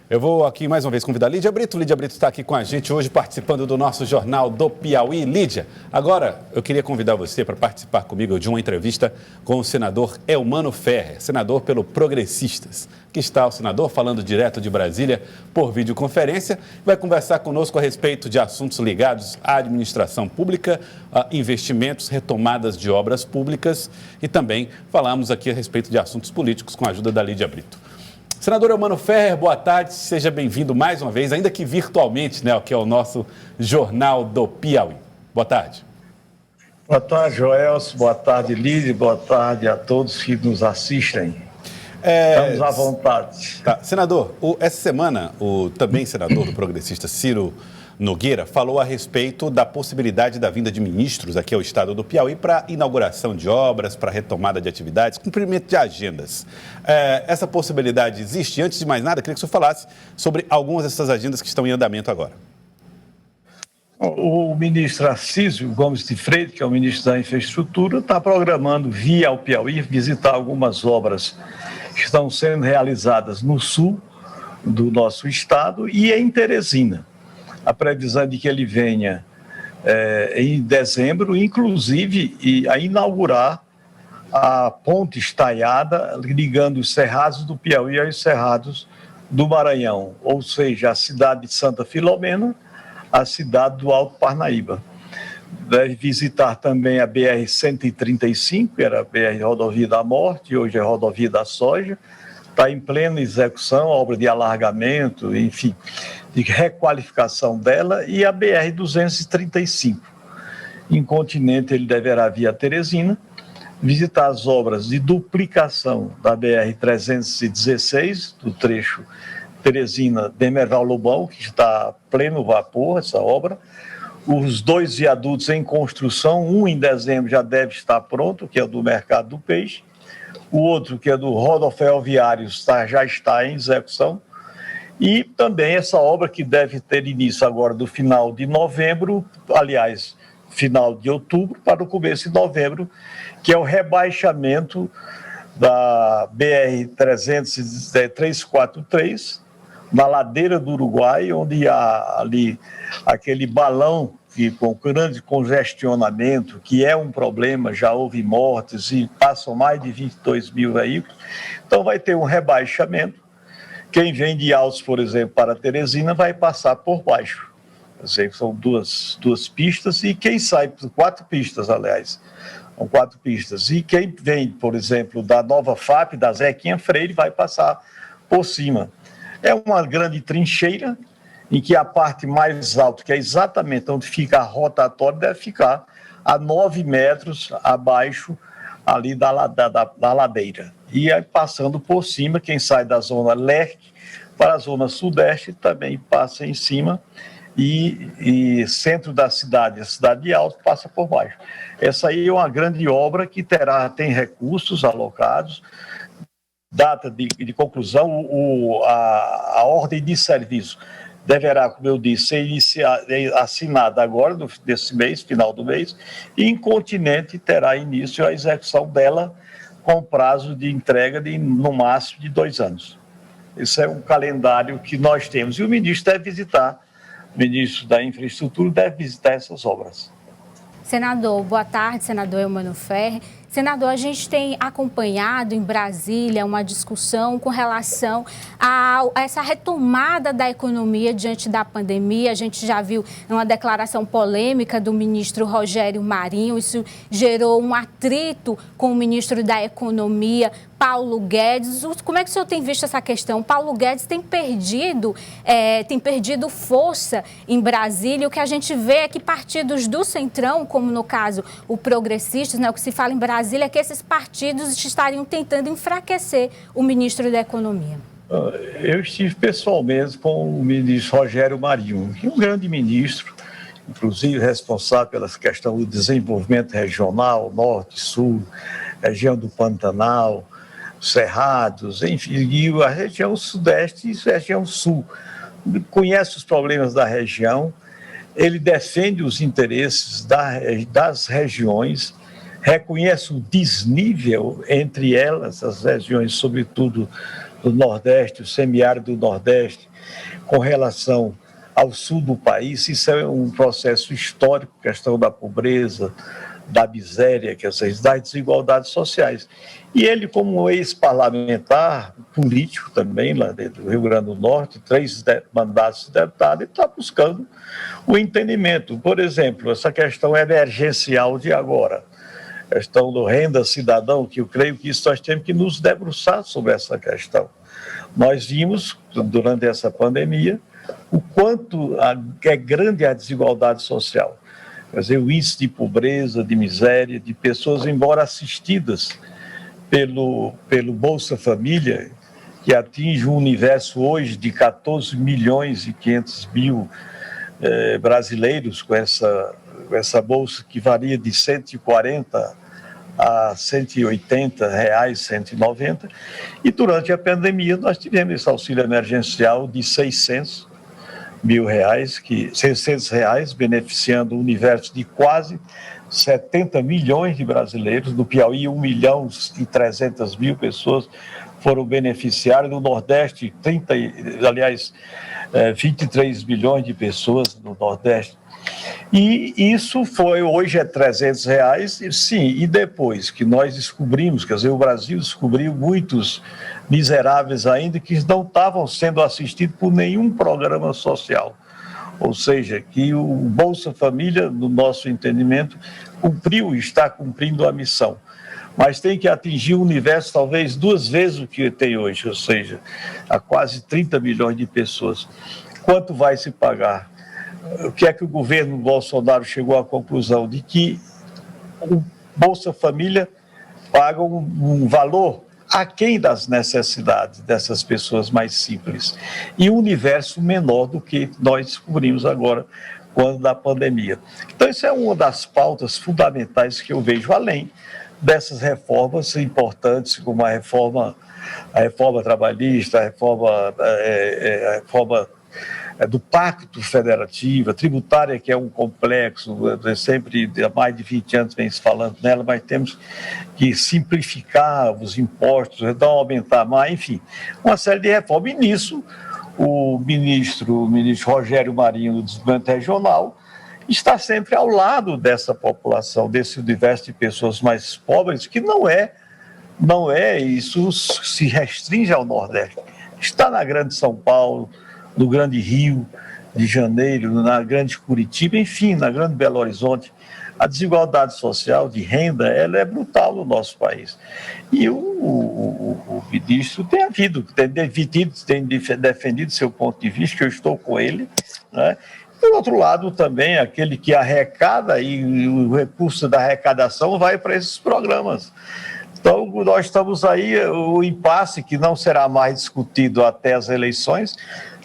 Eu vou aqui mais uma vez convidar a Lídia Brito. Lídia Brito está aqui com a gente hoje participando do nosso Jornal do Piauí. Lídia, agora eu queria convidar você para participar comigo de uma entrevista com o senador Eumano Ferrer, senador pelo Progressistas. Aqui está o senador falando direto de Brasília por videoconferência. Vai conversar conosco a respeito de assuntos ligados à administração pública, a investimentos, retomadas de obras públicas e também falamos aqui a respeito de assuntos políticos com a ajuda da Lídia Brito. Senador Eumano Ferrer, boa tarde, seja bem-vindo mais uma vez, ainda que virtualmente, né, que é o nosso Jornal do Piauí. Boa tarde. Boa tarde, Joelson, boa tarde, Lídia, boa tarde a todos que nos assistem. Estamos à vontade. Tá. Senador, essa semana, o também senador do Progressista, Ciro Nogueira, falou a respeito da possibilidade da vinda de ministros aqui ao estado do Piauí para inauguração de obras, para retomada de atividades, cumprimento de agendas. Essa possibilidade existe? Antes de mais nada, queria que o senhor falasse sobre algumas dessas agendas que estão em andamento agora. O ministro Assísio Gomes de Freitas, que é o ministro da Infraestrutura, está programando vir ao Piauí visitar algumas obras que estão sendo realizadas no sul do nosso estado e em Teresina. A previsão é de que ele venha em dezembro, inclusive a inaugurar a ponte estaiada ligando os cerrados do Piauí aos cerrados do Maranhão, ou seja, a cidade de Santa Filomena, a cidade do Alto Parnaíba. Deve visitar também a BR-135, que era a BR Rodovia da Morte, hoje é Rodovia da Soja. Está em plena execução, obra de alargamento, enfim, de requalificação dela, e a BR-235. Em Continente, ele deverá vir a Teresina, visitar as obras de duplicação da BR-316, do trecho Teresina-Demerval-Lobão, que está a pleno vapor, essa obra. Os 2 viadutos em construção, um em dezembro já deve estar pronto, que é o do Mercado do Peixe. O outro, que é do Rodoferroviário, já está em execução. E também essa obra que deve ter início agora do final de novembro, aliás, final de outubro para o começo de novembro, que é o rebaixamento da BR-343, na ladeira do Uruguai, onde há ali aquele balão com grande congestionamento, que é um problema, já houve mortes e passam mais de 22 mil veículos. Então vai ter um rebaixamento. Quem vem de Altos, por exemplo, para Teresina vai passar por baixo. São duas pistas e quem sai, 4 pistas, aliás, são 4 pistas. E quem vem, por exemplo, da Nova FAP, da Zequinha Freire, vai passar por cima. É uma grande trincheira, em que a parte mais alta, que é exatamente onde fica a rotatória, deve ficar a 9 metros abaixo ali da ladeira. E aí, passando por cima, quem sai da zona leste para a zona sudeste também passa em cima e centro da cidade, a cidade de Altos, passa por baixo. Essa aí é uma grande obra que tem recursos alocados. Data de conclusão, a ordem de serviço deverá, como eu disse, ser assinada agora, desse mês, final do mês, e em Continente terá início a execução dela com prazo de entrega de, no máximo, de 2 anos. Esse é um calendário que nós temos. E o ministro deve visitar, o ministro da Infraestrutura deve visitar essas obras. Senador, boa tarde, senador Eumano Ferrer. Senador, a gente tem acompanhado em Brasília uma discussão com relação a essa retomada da economia diante da pandemia. A gente já viu uma declaração polêmica do ministro Rogério Marinho. Isso gerou um atrito com o ministro da Economia, Paulo Guedes. Como é que o senhor tem visto essa questão? Paulo Guedes tem perdido força em Brasília. O que a gente vê é que partidos do Centrão, como no caso o Progressistas, né, o que se fala em Brasília, é que esses partidos estariam tentando enfraquecer o ministro da Economia. Eu estive pessoalmente com o ministro Rogério Marinho, que é um grande ministro, inclusive responsável pela questão do desenvolvimento regional, norte, sul, região do Pantanal, Cerrados, enfim, e a região sudeste e a região sul. Conhece os problemas da região, ele defende os interesses das regiões, reconhece o desnível entre elas, as regiões, sobretudo do Nordeste, o semiárido do Nordeste, com relação ao sul do país. Isso é um processo histórico, questão da pobreza, da miséria, das desigualdades sociais. E ele, como ex-parlamentar, político também, lá dentro do Rio Grande do Norte, 3 mandatos de deputado, ele está buscando o entendimento. Por exemplo, essa questão emergencial de agora, questão do renda cidadão, que eu creio que isso nós temos que nos debruçar sobre essa questão. Nós vimos, durante essa pandemia, o quanto é grande a desigualdade social. Quer dizer, o índice de pobreza, de miséria, de pessoas, embora assistidas pelo Bolsa Família, que atinge um universo hoje de 14 milhões e 500 mil brasileiros com essa bolsa que varia de 140 a 180 reais, 190, e durante a pandemia nós tivemos esse auxílio emergencial de 600 reais, beneficiando o universo de quase 70 milhões de brasileiros. No Piauí, 1.300.000 pessoas foram beneficiários. No Nordeste, 23 milhões de pessoas no Nordeste. E isso hoje é 300 reais, sim, e depois que nós descobrimos, quer dizer, o Brasil descobriu muitos miseráveis ainda que não estavam sendo assistidos por nenhum programa social. Ou seja, que o Bolsa Família, no nosso entendimento, está cumprindo a missão. Mas tem que atingir um universo talvez 2 vezes o que tem hoje, ou seja, a quase 30 milhões de pessoas. Quanto vai se pagar? O que é que o governo Bolsonaro chegou à conclusão? De que o Bolsa Família paga um valor aquém das necessidades dessas pessoas mais simples e um universo menor do que nós descobrimos agora quando da pandemia. Então, isso é uma das pautas fundamentais que eu vejo, além dessas reformas importantes, como a reforma trabalhista, a reforma do Pacto Federativo, a tributária, que é um complexo, sempre há mais de 20 anos vem se falando nela, mas temos que simplificar os impostos, então aumentar mais, enfim, uma série de reformas. E nisso, o ministro Rogério Marinho, do Desenvolvimento Regional, está sempre ao lado dessa população, desse universo de pessoas mais pobres, que não é, isso se restringe ao Nordeste. Está na Grande São Paulo, no Grande Rio de Janeiro, na Grande Curitiba, enfim, na Grande Belo Horizonte. A desigualdade social de renda, ela é brutal no nosso país. E o ministro tem defendido seu ponto de vista, que eu estou com ele, né? Por outro lado, também, aquele que arrecada e o recurso da arrecadação vai para esses programas. Então, nós estamos aí, o impasse que não será mais discutido até as eleições.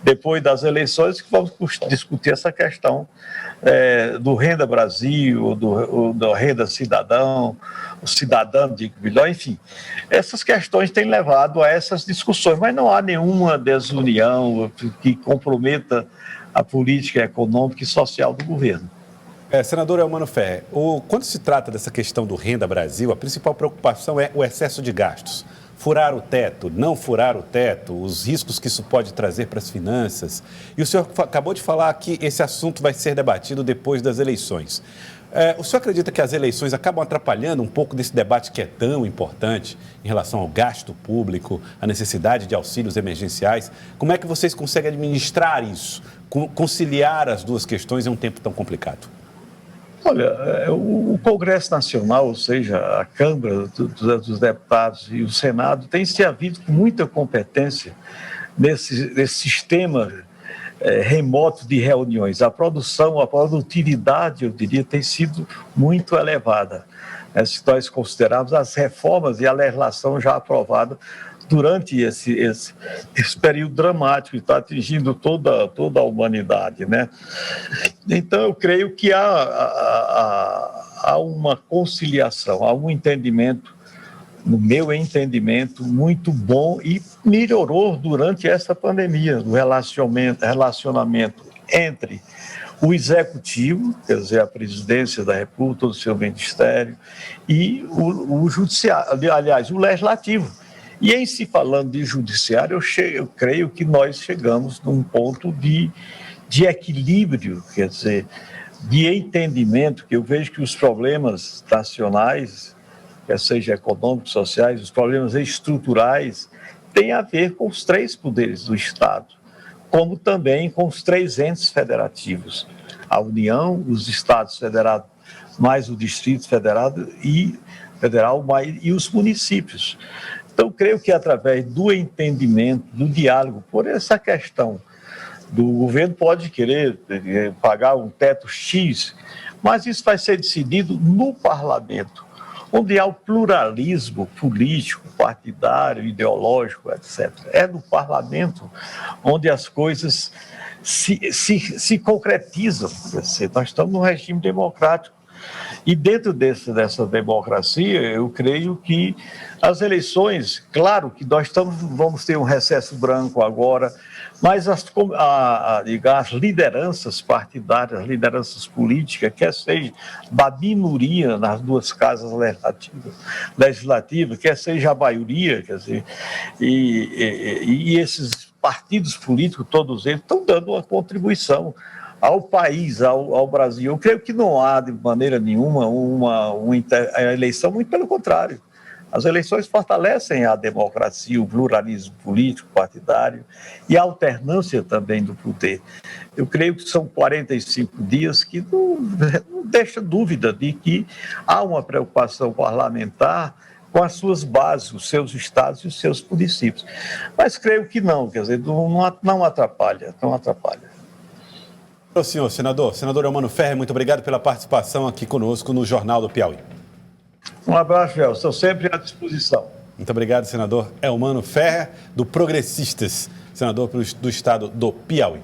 Depois das eleições, que vamos discutir essa questão do Renda Brasil, do Renda Cidadão, o cidadão de melhor, enfim. Essas questões têm levado a essas discussões, mas não há nenhuma desunião que comprometa a política econômica e social do governo. Senador Eumano Ferrer, quando se trata dessa questão do Renda Brasil, a principal preocupação é o excesso de gastos. Furar o teto, não furar o teto, os riscos que isso pode trazer para as finanças. E o senhor acabou de falar que esse assunto vai ser debatido depois das eleições. O senhor acredita que as eleições acabam atrapalhando um pouco desse debate que é tão importante em relação ao gasto público, a necessidade de auxílios emergenciais? Como é que vocês conseguem administrar isso, conciliar as duas questões em um tempo tão complicado? Olha, o Congresso Nacional, ou seja, a Câmara dos Deputados e o Senado, tem se havido com muita competência nesse sistema remoto de reuniões. A produtividade, eu diria, tem sido muito elevada. Se nós considerarmos as reformas e a legislação já aprovada durante esse período dramático que está atingindo toda a humanidade, né? Então, eu creio que há uma conciliação, há um entendimento, no meu entendimento, muito bom e melhorou durante essa pandemia, o relacionamento entre o Executivo, quer dizer, a Presidência da República, o seu Ministério, e o Judiciário, aliás, o Legislativo, E em se falando de judiciário, eu creio que nós chegamos num ponto de equilíbrio, quer dizer, de entendimento, que eu vejo que os problemas nacionais, quer seja econômicos, sociais, os problemas estruturais, têm a ver com os 3 poderes do Estado, como também com os 3 entes federativos, a União, os Estados federados, mais o Distrito Federal e os municípios. Então, creio que através do entendimento, do diálogo, por essa questão do governo pode querer pagar um teto X, mas isso vai ser decidido no parlamento, onde há o pluralismo político, partidário, ideológico, etc. É no parlamento onde as coisas se concretizam. Nós estamos num regime democrático. E dentro dessa democracia, eu creio que as eleições, claro que nós vamos ter um recesso branco agora, mas as lideranças partidárias, as lideranças políticas, quer seja da minoria nas 2 casas legislativas, quer seja a maioria, quer dizer, e esses partidos políticos, todos eles, estão dando uma contribuição ao país, ao Brasil. Eu creio que não há, de maneira nenhuma, uma eleição, muito pelo contrário. As eleições fortalecem a democracia, o pluralismo político, partidário e a alternância também do poder. Eu creio que são 45 dias que não deixa dúvida de que há uma preocupação parlamentar com as suas bases, os seus estados e os seus municípios. Mas creio que não, quer dizer, não atrapalha, não atrapalha. Ô, senador Eumano Ferre, muito obrigado pela participação aqui conosco no Jornal do Piauí. Um abraço, Joel. Estou sempre à disposição. Muito obrigado, senador Eumano Ferre, do Progressistas, senador do estado do Piauí.